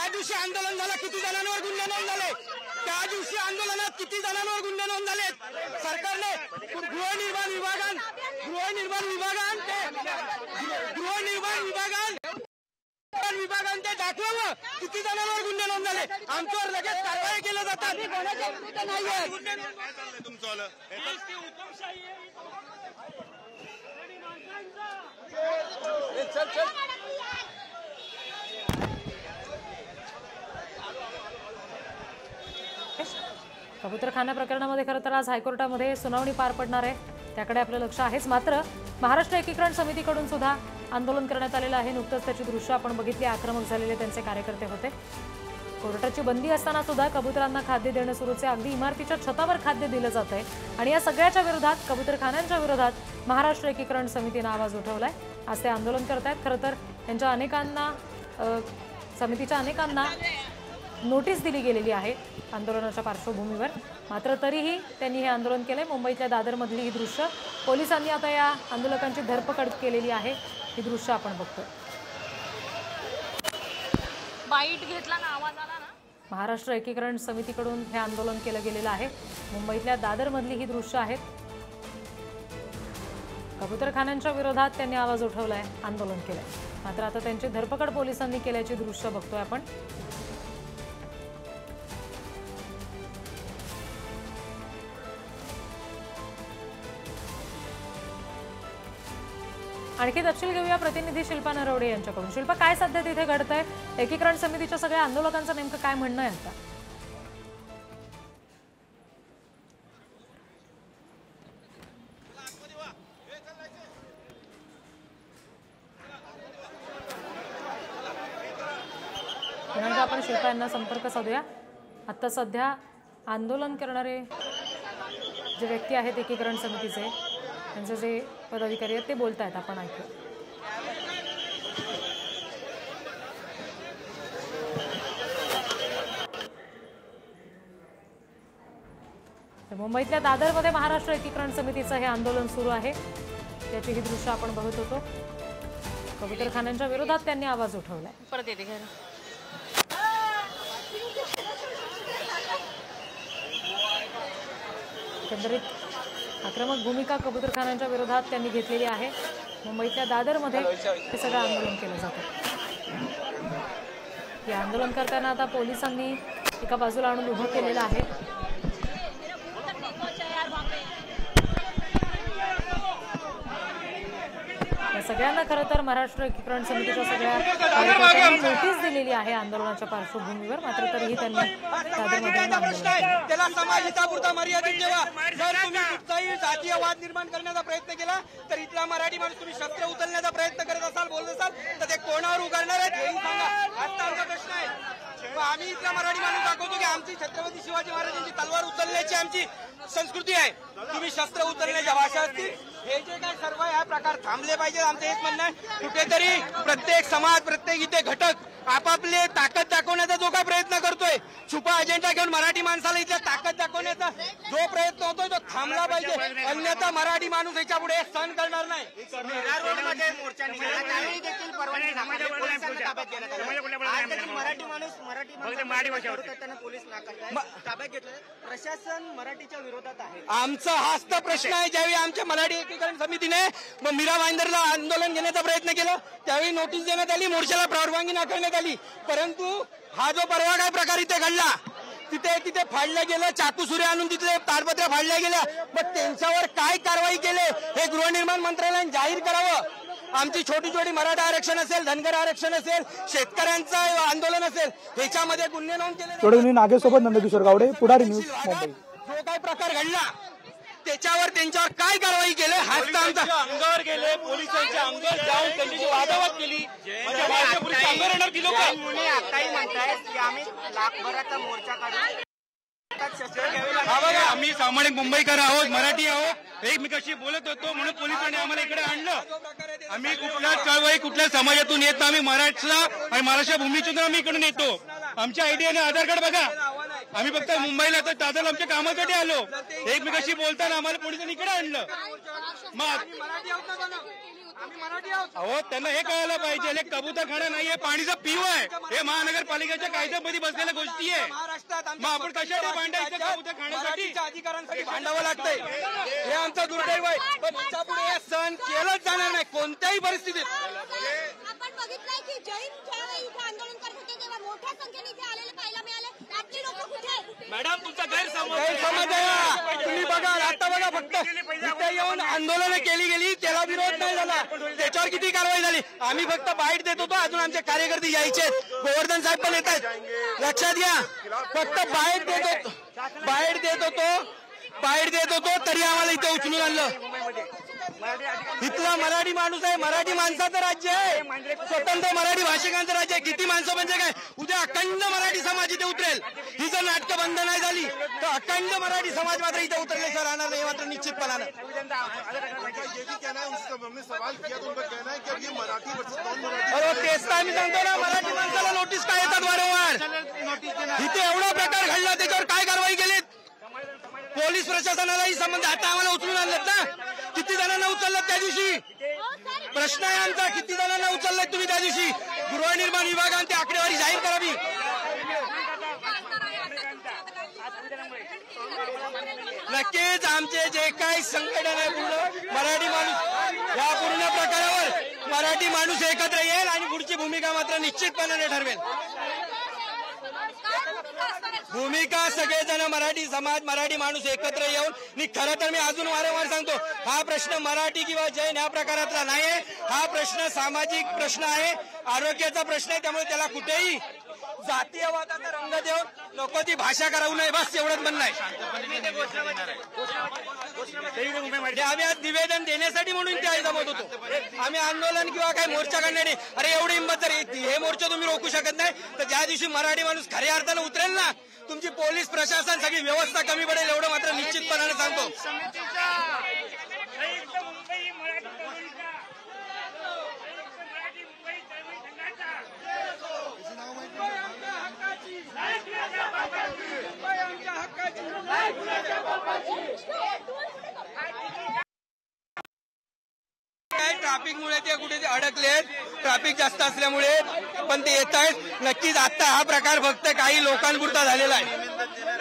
त्या दिवशी आंदोलन झालं, किती जणांवर गुन्हे नोंद झाले? त्या दिवशी आंदोलनात किती जणांवर गुन्हे नोंद झाले? सरकारने गृहनिर्माण विभागान ते दाखवावं किती जणांवर गुन्हे नोंद झाले. आमच्यावर लगेच कारवाई केल्या जातात. कबूतरखाना प्रकरणामध्ये खरं तर आज हायकोर्टामध्ये सुनावणी पार पडणार आहे, त्याकडे आपलं लक्ष आहेच. मात्र महाराष्ट्र एकीकरण समितीकडून सुद्धा आंदोलन करण्यात आलेलं आहे. नुकतंच त्याची दृश्य आपण बघितली. आक्रमक झालेले त्यांचे कार्यकर्ते होते. कोर्टाची बंदी असताना सुद्धा कबुतरांना खाद्य देणं सुरूच आहे. अगदी इमारतीच्या छतावर खाद्य दिलं जात आहे आणि या सगळ्याच्या विरोधात, कबूतरखान्यांच्या विरोधात महाराष्ट्र एकीकरण समितीनं आवाज उठवलाय. आज ते आंदोलन करतायत. खरं तर त्यांच्या अनेकांना, समितीच्या अनेकांना नोटीस दिली गेलेली आहे आंदोलनाच्या पार्श्वभूमीवर. मात्र तरीही त्यांनी हे आंदोलन केलंय. मुंबईतल्या दादरमधली ही दृश्य, पोलिसांनी आता या आंदोलकांची धरपकड केलेली आहे. ही दृश्य आपण बघतोय. बाईट घेतला ना, आवाज आला ना. महाराष्ट्र एकीकरण समितीकडून हे आंदोलन केलं गेलेलं आहे. मुंबईतल्या दादरमधली ही दृश्य आहेत. कबूतरखान्यांच्या विरोधात त्यांनी आवाज उठवलाय, आंदोलन केलंय. मात्र आता त्यांची धरपकड पोलिसांनी केल्याची दृश्य बघतोय आपण. आणखी तपशील घेऊया प्रतिनिधी शिल्पा नरवडे यांच्याकडून. शिल्पा, काय सध्या तिथे घडतंय? एकीकरण समितीच्या सगळ्या आंदोलकांचं नेमकं काय म्हणणं आहे आता? पुन्हा आपण शिल्पा यांना संपर्क साधूया. आता सध्या आंदोलन करणारे जे व्यक्ती आहेत एकीकरण समितीचे, त्यांचे जे पदाधिकारी आहेत ते बोलत आहेत, आपण ऐकू. मुंबईतल्या दादरमध्ये महाराष्ट्र एकीकरण समितीचं हे आंदोलन सुरू आहे. त्याची ही दृश्य आपण बघत होतो. कबूतरखान्यांच्या विरोधात त्यांनी आवाज उठवलाय. परत येते घर. एकंदरीत आक्रमक भूमिका कबूतरखान्यांच्या विरोधात त्यांनी घेतलेली आहे. मुंबईतल्या दादरमध्ये हे सगळं आंदोलन केलं जातं. हे आंदोलन करताना आता पोलिसांनी एका बाजूला आणून उभं केलेलं आहे. या सगळ्यांना खरं तर महाराष्ट्र एकीकरण समितीच्या सगळ्या कार्यकर्त्यांनी नोटीस दिलेली आहे आंदोलनाच्या पार्श्वभूमीवर. मात्र तरीही त्यांनी दादरमध्ये आंदोलन त्याला समाजहितापुरता मर्यादित ठेवा. जर तुम्ही कुठलाही जातीय वाद निर्माण करण्याचा प्रयत्न केला तर इथला मराठी माणूस तुम्ही शस्त्र उचलण्याचा प्रयत्न करत असाल, बोलत असाल तर ते कोणावर उगारणार आहेत हेही सांगा. आजचा आमचा प्रश्न आहे. आम्ही इथला मराठी माणूस दाखवतो की आमची छत्रपती शिवाजी महाराजांची तलवार उचलण्याची आमची संस्कृती आहे. तुम्ही शस्त्र उचलण्याच्या भाषा असतील, हे जे काय सर्व हा प्रकार थांबले पाहिजे. आमचं हेच म्हणणं आहे. कुठेतरी प्रत्येक समाज, प्रत्येक इथे घटक आपापले ताकद दाखवण्याचा जो काय प्रयत्न करतोय, छुपा अजेंडा घेऊन मराठी माणसाला इथल्या ताकद दाखवण्याचा जो प्रयत्न होतोय तो थांबला पाहिजे. अन्यथा मराठी माणूस याच्या पुढे सहन करणार नाही. मराठी माणूस पोलीस ताब्यात घेतलं. प्रशासन मराठीच्या विरोधात आहे. आमचा हाच तर प्रश्न आहे. ज्यावेळी आमच्या मराठी एकीकरण समितीने मीरा भाईंदरला आंदोलन घेण्याचा प्रयत्न केला त्यावेळी नोटीस देण्यात आली, मोर्चाला परवानगी नाकारण्यात आली. परंतु हा जो परवा काय प्रकार इथे घडला, तिथे फाडलं गेलं, चाकू सुरे आणून तिथले ताडपत्र्या फाडल्या गेल्या. मग त्यांच्यावर काय कारवाई केले हे गृहनिर्माण मंत्रालयाने जाहीर करावं. आमची छोटी छोटी मराठा आरक्षण असेल, धनगर आरक्षण असेल, शेतकऱ्यांचं आंदोलन असेल, ह्याच्यामध्ये गुन्हे नोंद केले. नागेशसोबत नंदकिशोर गावडे, पुढारी न्यूज, मुंबई. जो काय प्रकार घडला त्यांच्यावर काय कारवाई केली हाच तर आमचा. अंगावर गेले, पोलिसांच्या अंगावर जाऊन त्यांची वादावाद केली. आताही म्हणतायत की आम्ही लाखभराचा मोर्चा काढू. आम्ही सामान्य मुंबईकर आहोत, मराठी आहोत, एकमेकाशी बोलत होतो म्हणून पोलिसांनी आम्हाला इकडे आणलं. आम्ही कुठल्या चळवळी, कुठल्या समाजातून येत आम्ही महाराष्ट्र आणि महाराष्ट्र भूमीतून आम्ही इकडून येतो. आमच्या आयडी आणि आधार कार्ड बघा. आम्ही फक्त मुंबईला तर दादर आमच्या कामासाठी आलो. एकमेकाशी बोलताना आम्हाला पोलिसांनी इकडे आणलं. मग अहो त्यांना हे कळायला पाहिजे हे कबूतरखाना नाहीये पाणीचा पिवा आहे हे महानगरपालिकेच्या कायद्यामध्ये बसलेल्या गोष्टी आहे महाराष्ट्रात मग आपण कशासाठी भांडायचं कबूतरखान्यासाठी मराठीच्या अधिकारांसाठी भांडावं लागतंय हे आमचं दुर्दैव आहे पण याच्यापुढे हे सहन केलंच जाणार नाही कोणत्याही परिस्थितीत. आपण बघितलंय की जैन ज्यावेळी इथे आंदोलन करत होते तेव्हा मोठ्या संख्येने इथे आलेले पाहायला मिळाले. आजची लोक कुठे? मॅडम तुमचा गैरसमज आहे. तुम्ही बघा आता बघा फक्त इथे येऊन आंदोलनं केली गेली त्याला विरोध नाही झाला त्याच्यावर किती कारवाई झाली. आम्ही फक्त बाईट देत होतो अजून आमचे कार्यकर्ते यायचे गोवर्धन साहेब पण येत आहेत लक्षात घ्या फक्त बाईट देत होतो तरी आम्हाला इथे उचलून आणलं. इथला मराठी माणूस आहे मराठी माणसाचं राज्य आहे स्वतंत्र मराठी भाषिकांचं राज्य आहे. किती माणसं म्हणजे काय उद्या अखंड मराठी समाज इथे उतरेल ही जर नाटकं बंद नाही झाली तर अखंड मराठी समाज मात्र इथे उतरले सर राहणार नाही मात्र निश्चितपणानं. अरे तेच तर आम्ही सांगतो ना मराठी माणसाला नोटीस काय येतात वारंवार इथे एवढा प्रकार घडला त्याच्यावर काय कारवाई केलीत पोलीस प्रशासनालाही संबंध आता आम्हाला उचलून आणलेत ना किती जणांना उचललं त्या दिवशी प्रश्न आहे आमचा किती जणांना उचललेत तुम्ही त्या दिवशी गृहनिर्माण विभागाने ती आकडेवारी जाहीर करावी. नक्कीच आमचे जे काही संघटन आहे पूर्ण मराठी माणूस या पूर्ण प्रकारावर मराठी माणूस एकत्र येईल आणि पुढची भूमिका मात्र निश्चितपणाने ठरवेल. भूमिका सगळेजण मराठी समाज मराठी माणूस एकत्र येऊन खरं तर मी अजून वारंवार सांगतो हा प्रश्न मराठी किंवा जैन ह्या प्रकारातला नाहीये हा प्रश्न सामाजिक प्रश्न आहे आरोग्याचा प्रश्न आहे त्यामुळे त्याला कुठेही जातीयवादाचा रंग देऊन नको ती भाषा करावू नये बस एवढंच म्हणणं आहे. आम्ही आज निवेदन देण्यासाठी म्हणून ते जमत होतो आम्ही आंदोलन किंवा काही मोर्चा काढण्याने अरे एवढी हिंमत जर हे मोर्चा तुम्ही रोखू शकत नाही तर ज्या दिवशी मराठी माणूस खऱ्या अर्थानं उतरेल ना तुमची पोलीस प्रशासन सगळी व्यवस्था कमी पडेल एवढं मात्र निश्चितपणाने सांगतो. ट्रॅफिकमुळे ते कुठे अडकलेत ट्रॅफिक जास्त असल्यामुळे पण ते येत आहेत. नक्कीच आता हा प्रकार फक्त काही लोकांपुरता झालेला आहे.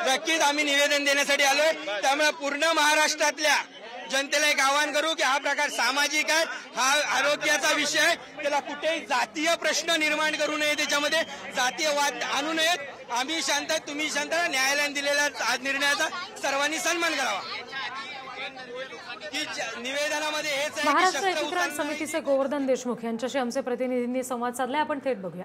नक्कीच आम्ही निवेदन देण्यासाठी आलोय त्यामुळे पूर्ण महाराष्ट्रातल्या जनतेला एक आवाहन करू की हा प्रकार सामाजिक आहे हा आरोग्याचा विषय आहे त्याला कुठेही जातीय प्रश्न निर्माण करू नये त्याच्यामध्ये जातीय वाद आणू नयेत. आम्ही शांत तुम्ही शांत न्यायालयाने दिलेल्या निर्णयाचा सर्वांनी सन्मान करावा. निवेदनामध्ये हेच महाराष्ट्र एकीकरण समितीचे गोवर्धन देशमुख यांच्याशी आमचे प्रतिनिधींनी संवाद साधलाय आपण थेट बघूया.